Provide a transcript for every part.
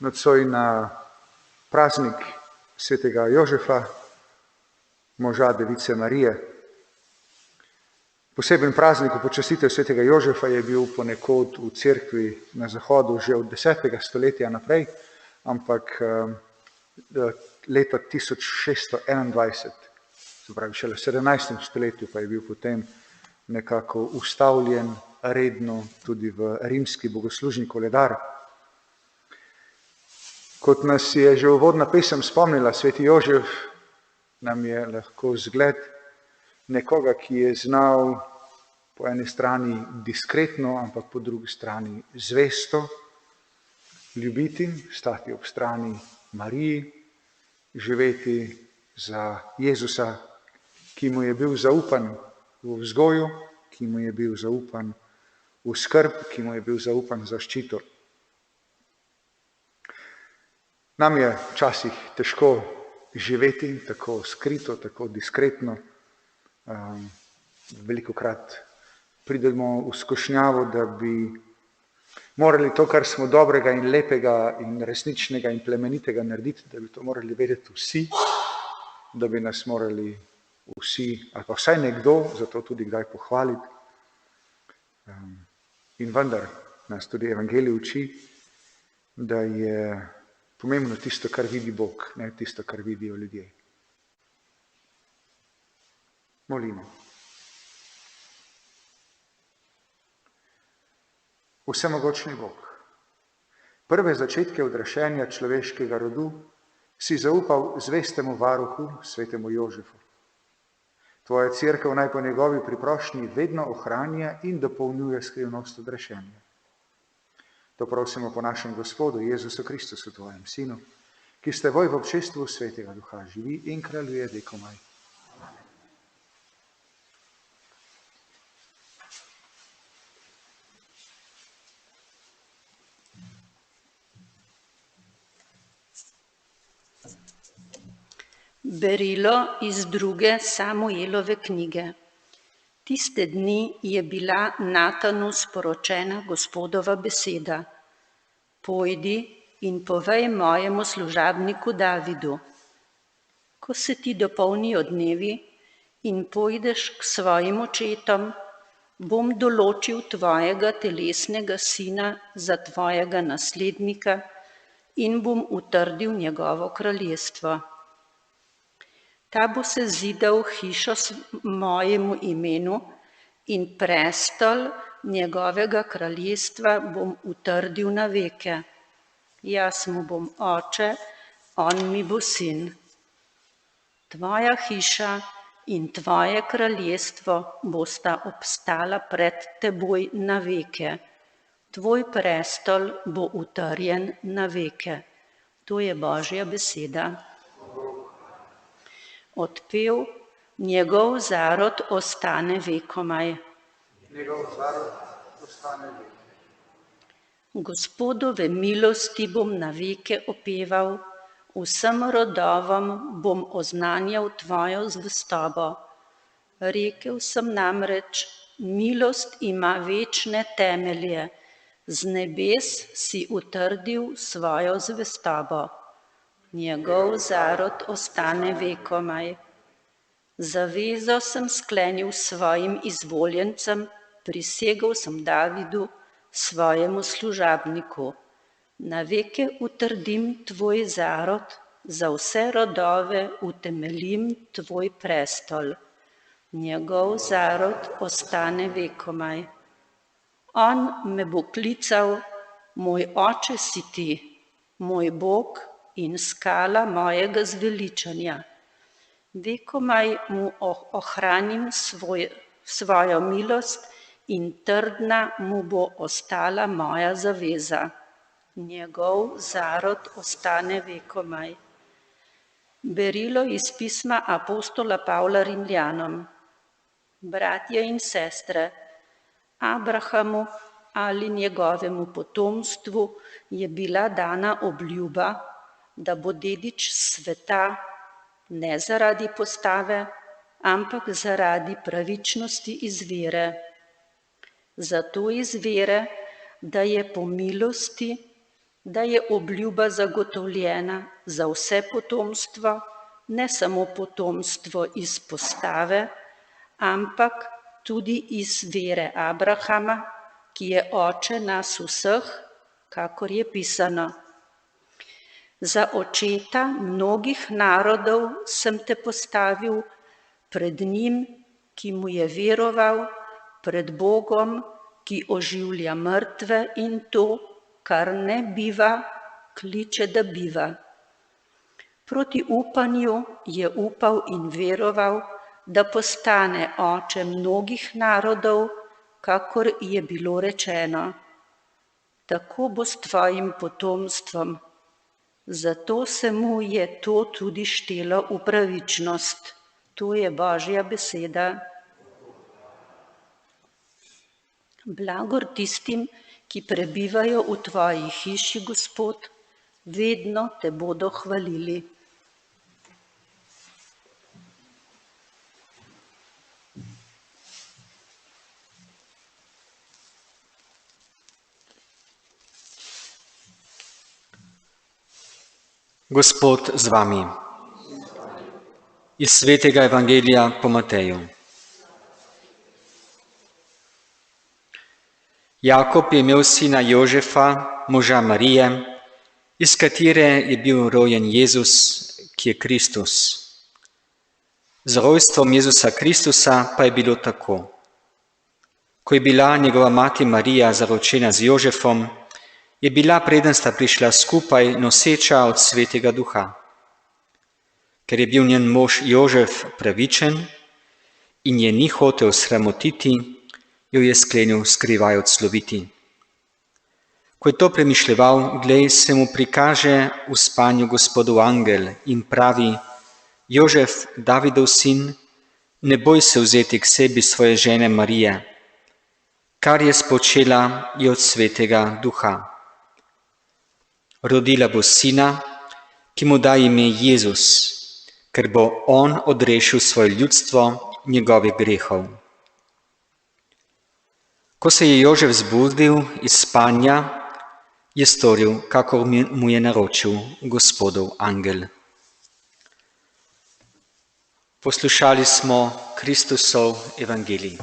nocoj na praznik svetega Jožefa, moža Device Marije. Poseben praznik v počastitev svetega Jožefa je bil ponekod v cerkvi na Zahodu že od 10. stoletja naprej, ampak leta 1621, se pravi šele v 17. stoletju, pa je bil potem nekako ustavljen redno tudi v rimski bogoslužni koledar. Kot nas je že uvodna pesem spomnila, sveti Jožef nam je lahko zgled nekoga, ki je znal po eni strani diskretno, ampak po drugi strani zvesto ljubiti, stati ob strani Mariji, živeti za Jezusa, ki mu je bil zaupan v vzgoju, ki mu je bil zaupan v skrb, ki mu je bil zaupan zaščito. Nam je včasih težko živeti tako skrito, tako diskretno. Velikokrat pridemo v skušnjavo, da bi morali to, kar smo dobrega in lepega in resničnega in plemenitega narediti, da bi to morali vedeti vsi, da bi nas morali vsi, ali pa vsaj nekdo, zato tudi kdaj pohvaliti. In vendar nas tudi evangelij uči, da je pomembno tisto, kar vidi Bog, ne tisto, kar vidijo ljudje. Molimo. Vsemogočni Bog, prve začetke odrešenja človeškega rodu si zaupal zvestemu varuhu, svetemu Jožefu. Tvoja cerkev naj po njegovi priprošnji vedno ohranja in dopolnjuje skrivnost odrešenja. To prosimo po našem Gospodu Jezusu Kristusu, tvojem Sinu, ki s teboj v občestvu Svetega Duha živi in kraljuje vekomaj. Berilo iz 2. Samuelove knjige. Tiste dni je bila Natanu sporočena Gospodova beseda. Pojdi in povej mojemu služabniku Davidu. Ko se ti dopolnijo dnevi in pojdeš k svojim očetom, bom določil tvojega telesnega sina za tvojega naslednika in bom utrdil njegovo kraljestvo. Ta bo se zidal hišo mojemu imenu in prestol njegovega kraljestva bom utrdil na veke. Jaz mu bom oče, on mi bo sin. Tvoja hiša in tvoje kraljestvo bosta obstala pred teboj na veke. Tvoj prestol bo utrjen na veke. To je Božja beseda. Odpev, njegov zarod ostane vekomaj. Njegov zarod ostane vekomaj. Gospodove milosti bom na veke opeval, vsem rodovom bom oznanjal tvojo zvestobo. Rekel sem namreč, milost ima večne temelje, z nebes si utrdil svojo zvestobo. Njegov zarod ostane vekomaj. Zavezo sem sklenil s svojim izvoljencem, prisegel sem Davidu, svojemu služabniku. Na veke utrdim tvoj zarod, za vse rodove utemeljim tvoj prestol. Njegov zarod ostane vekomaj. On me bo klical, moj oče si ti, moj Bog in skala mojega zveličanja. Vekomaj mu ohranim svojo milost in trdna mu bo ostala moja zaveza. Njegov zarod ostane vekomaj. Berilo iz pisma apostola Pavla Rimljanom. Bratje in sestre, Abrahamu ali njegovemu potomstvu je bila dana obljuba, da bo dedič sveta ne zaradi postave, ampak zaradi pravičnosti iz vere. Zato iz vere, da je po milosti da je obljuba zagotovljena za vse potomstvo, ne samo potomstvo iz postave, ampak tudi iz vere Abrahama, ki je oče nas vseh, kakor je pisano. Za očeta mnogih narodov sem te postavil pred njim, ki mu je veroval, pred Bogom, ki oživlja mrtve in to, kar ne biva, kliče, da biva. Proti upanju je upal in veroval, da postane oče mnogih narodov, kakor je bilo rečeno. Tako bo s tvojim potomstvom. Zato se mu je to tudi štelo v pravičnost. To je Božja beseda. Blagor tistim, ki prebivajo v tvoji hiši, Gospod, vedno te bodo hvalili. Gospod z vami. Iz svetega evangelija po Mateju. Jakob je imel sina Jožefa, moža Marije, iz katere je bil rojen Jezus, ki je Kristus. Z rojstvom Jezusa Kristusa pa je bilo tako. Ko je bila njegova mati Marija zaročena z Jožefom, je bila, preden sta prišla skupaj, noseča od Svetega Duha. Ker je bil njen mož Jožef pravičen in je ni hotel sramotiti, jo je sklenil skrivaj odsloviti. Ko je to premišljeval, glej, se mu prikaže v spanju Gospodov angel in pravi: Jožef, Davidov sin, ne boj se vzeti k sebi svoje žene Marije. Kar je spočela, je od Svetega Duha. Rodila bo sina, ki mu da ime Jezus, ker bo on odrešil svoje ljudstvo njegovih grehov. Ko se je Jožef zbudil iz spanja, je storil, kakor mu je naročil Gospodov angel. Poslušali smo Kristusov evangelij.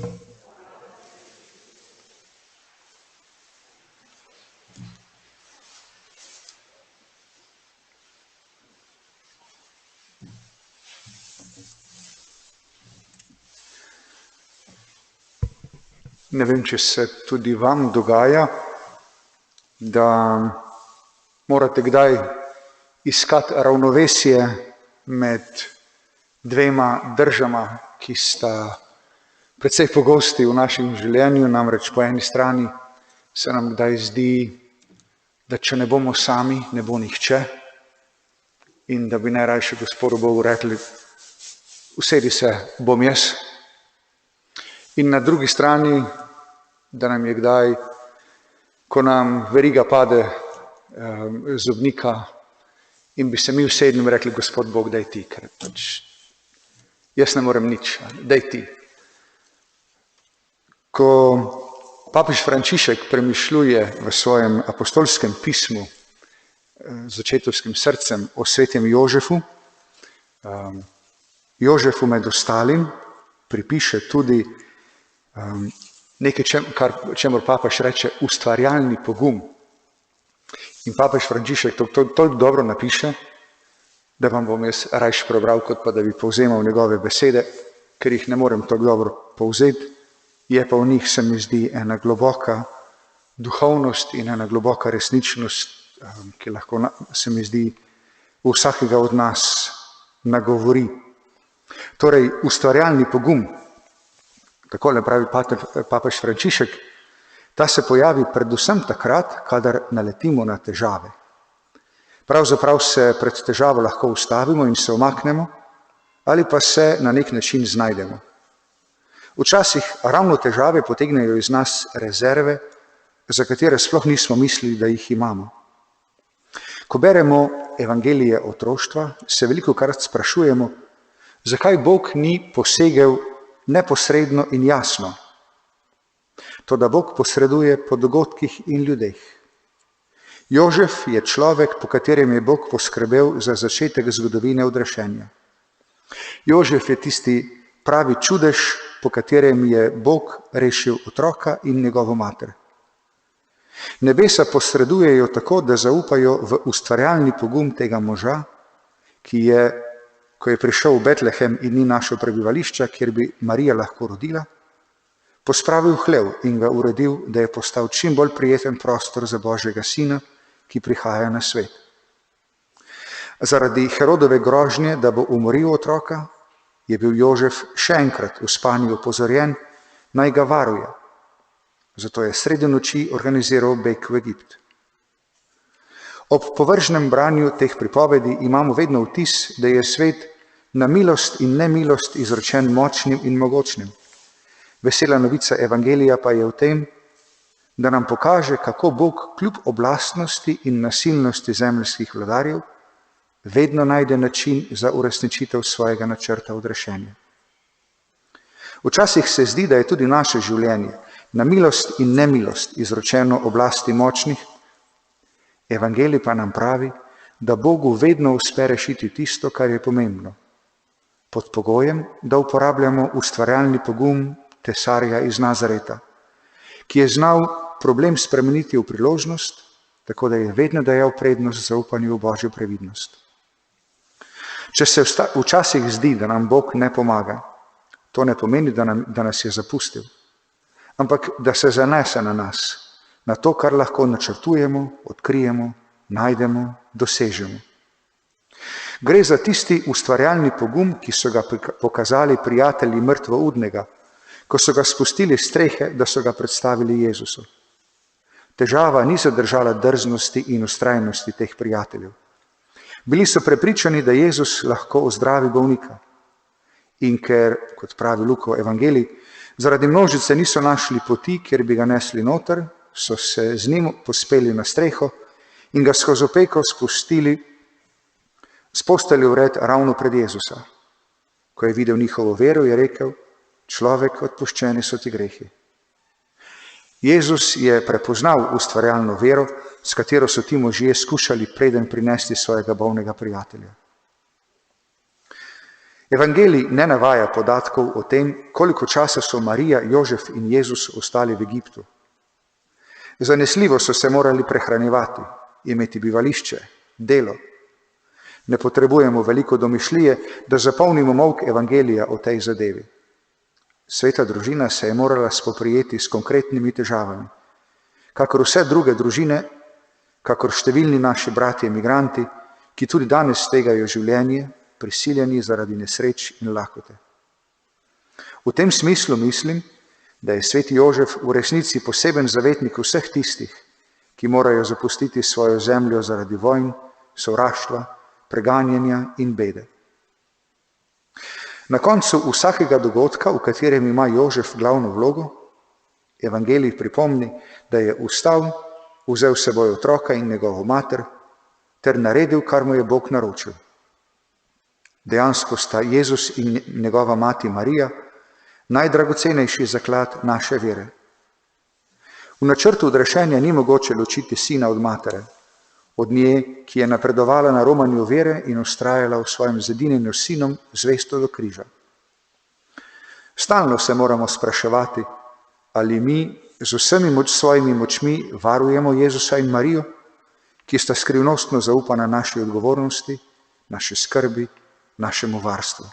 Ne vem, če se tudi vam dogaja, da morate kdaj iskati ravnovesje med dvema držama, ki sta precej pogosti v našem življenju. Namreč po eni strani se nam kdaj zdi, da če ne bomo sami, ne bo nihče in da bi najrajše Gospodu Bogu rekli: usedi se, bom jaz. In na drugi strani, da nam je kdaj, ko nam veriga pade z zobnika in bi se mi usedli in rekli: Gospod Bog, daj ti, ker pač jaz ne morem nič, daj ti. Ko papež Frančišek premišljuje v svojem apostolskem pismu z očetovskim srcem o svetem Jožefu, Jožefu med ostalim pripiše tudi nekaj, čemur papež reče ustvarjalni pogum. In papež Frančišek to toliko dobro napiše, da vam bom jaz rajš prebral, kot pa da bi povzemal njegove besede, ker jih ne morem tako dobro povzeti, je pa v njih, se mi zdi, ena globoka duhovnost in ena globoka resničnost, ki lahko, se mi zdi, vsakega od nas nagovori. Torej, ustvarjalni pogum, takole pravi papež Frančišek, ta se pojavi predvsem takrat, kadar naletimo na težave. Pravzaprav se pred težavo lahko ustavimo in se omaknemo, ali pa se na nek način znajdemo. Včasih ravno težave potegnejo iz nas rezerve, za katere sploh nismo mislili, da jih imamo. Ko beremo evangelije otroštva, se velikokrat sprašujemo, zakaj Bog ni posegel neposredno in jasno. Toda Bog posreduje po dogodkih in ljudeh. Jožef je človek, po katerem je Bog poskrbel za začetek zgodovine odrešenja. Jožef je tisti pravi čudež, po katerem je Bog rešil otroka in njegovo mater. Nebesa posredujejo tako, da zaupajo v ustvarjalni pogum tega moža, ki je, ko je prišel v Betlehem in ni našel prebivališča, kjer bi Marija lahko rodila, pospravil hlev in ga uredil, da je postal čim bolj prijeten prostor za Božjega sina, ki prihaja na svet. Zaradi Herodove grožnje, da bo umoril otroka, je bil Jožef še enkrat v spanju opozorjen, naj ga varuje. Zato je sredi noči organiziral beg v Egipt. Ob povržnem branju teh pripovedi imamo vedno vtis, da je svet na milost in nemilost izročen močnim in mogočnim. Vesela novica Evangelija pa je v tem, da nam pokaže, kako Bog kljub oblastnosti in nasilnosti zemeljskih vladarjev vedno najde način za uresničitev svojega načrta odrešenja. Včasih se zdi, da je tudi naše življenje na milost in nemilost izročeno oblasti močnih, Evangelij pa nam pravi, da Bogu vedno uspe rešiti tisto, kar je pomembno, pod pogojem, da uporabljamo ustvarjalni pogum tesarja iz Nazareta, ki je znal problem spremeniti v priložnost, tako da je vedno dajal prednost zaupanju v Božjo previdnost. Če se včasih zdi, da nam Bog ne pomaga, to ne pomeni, da nas je zapustil, ampak da se zanese na nas, na to, kar lahko načrtujemo, odkrijemo, najdemo, dosežemo. Gre za tisti ustvarjalni pogum, ki so ga pokazali prijatelji mrtvoudnega, ko so ga spustili s strehe, da so ga predstavili Jezusu. Težava ni zadržala drznosti in ustrajnosti teh prijateljev. Bili so prepričani, da Jezus lahko ozdravi bolnika. In ker, kot pravi Lukov evangelij, zaradi množice niso našli poti, kjer bi ga nesli noter, so se z njim pospeli na streho in ga skozi opeko spustili s posteljo vred ravno pred Jezusa. Ko je videl njihovo vero, je rekel: človek, odpuščeni so ti grehi. Jezus je prepoznal ustvarjalno vero, s katero so ti možje skušali preden prinesti svojega bolnega prijatelja. Evangelij ne navaja podatkov o tem, koliko časa so Marija, Jožef in Jezus ostali v Egiptu. Zanesljivo so se morali prehranjevati, imeti bivališče, delo. Ne potrebujemo veliko domišljije, da zapolnimo molk evangelija o tej zadevi. Sveta družina se je morala spoprijeti s konkretnimi težavami. Kakor vse druge družine, kakor številni naši bratje emigranti, ki tudi danes stegajo življenje, prisiljeni zaradi nesreč in lakote. V tem smislu mislim, da je sveti Jožef v resnici poseben zavetnik vseh tistih, ki morajo zapustiti svojo zemljo zaradi vojn, sovraštva, preganjanja in bede. Na koncu vsakega dogodka, v katerem ima Jožef glavno vlogo, evangelij pripomni, da je vstal, vzel s seboj otroka in njegovo mater ter naredil, kar mu je Bog naročil. Dejansko sta Jezus in njegova mati Marija najdragocenejši zaklad naše vere. V načrtu odrešenja ni mogoče ločiti sina od matere, od nje, ki je napredovala na romanju vere in vztrajala v svojem zedinjenju s sinom zvesto do križa. Stalno se moramo spraševati, ali mi z vsemi svojimi močmi varujemo Jezusa in Marijo, ki sta skrivnostno zaupana naši odgovornosti, naše skrbi, našemu varstvu.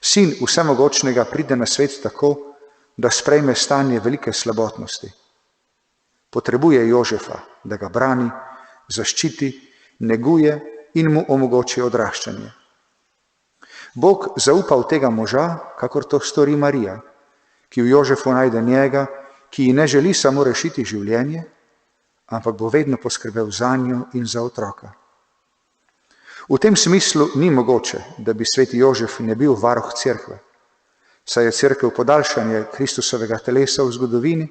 Sin vsemogočnega pride na svet tako, da sprejme stanje velike slabotnosti. Potrebuje Jožefa, da ga brani, zaščiti, neguje in mu omogoči odraščanje. Bog zaupa v tega moža, kakor to stori Marija, ki v Jožefu najde njega, ki ji ne želi samo rešiti življenje, ampak bo vedno poskrbel zanjo in za otroka. V tem smislu ni mogoče, da bi sveti Jožef ne bil varuh cerkve, saj je cerkev podaljšanje Kristusovega telesa v zgodovini,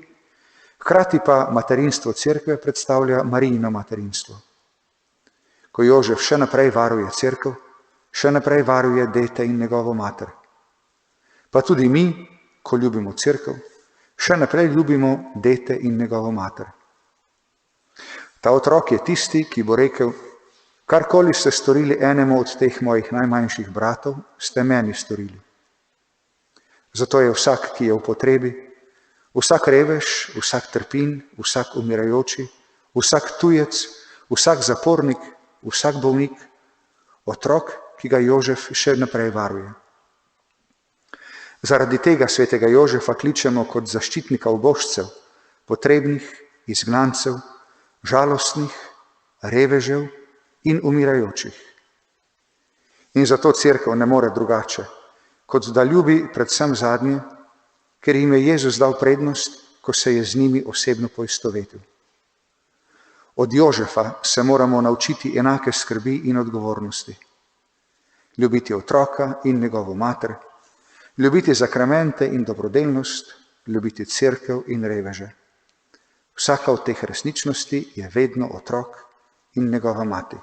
hkrati pa materinstvo cerkve predstavlja Marijino materinstvo. Ko Jožef še naprej varuje cerkev, še naprej varuje dete in njegovo mater. Pa tudi mi, ko ljubimo cerkev, še naprej ljubimo dete in njegovo mater. Ta otrok je tisti, ki bo rekel, karkoli ste storili enemu od teh mojih najmanjših bratov, ste meni storili. Zato je vsak, ki je v potrebi, vsak revež, vsak trpin, vsak umirajoči, vsak tujec, vsak zapornik, vsak bolnik, otrok, ki ga Jožef še naprej varuje. Zaradi tega svetega Jožefa kličemo kot zaščitnika ubožcev, potrebnih, izgnancev, žalostnih, revežev in umirajočih. In zato cerkev ne more drugače, kot da ljubi predvsem zadnje, ker jim je Jezus dal prednost, ko se je z njimi osebno poistovetil. Od Jožefa se moramo naučiti enake skrbi in odgovornosti. Ljubiti otroka in njegovo mater, ljubiti zakramente in dobrodelnost, ljubiti cerkev in reveže. Vsaka od teh resničnosti je vedno otrok in njegova mati.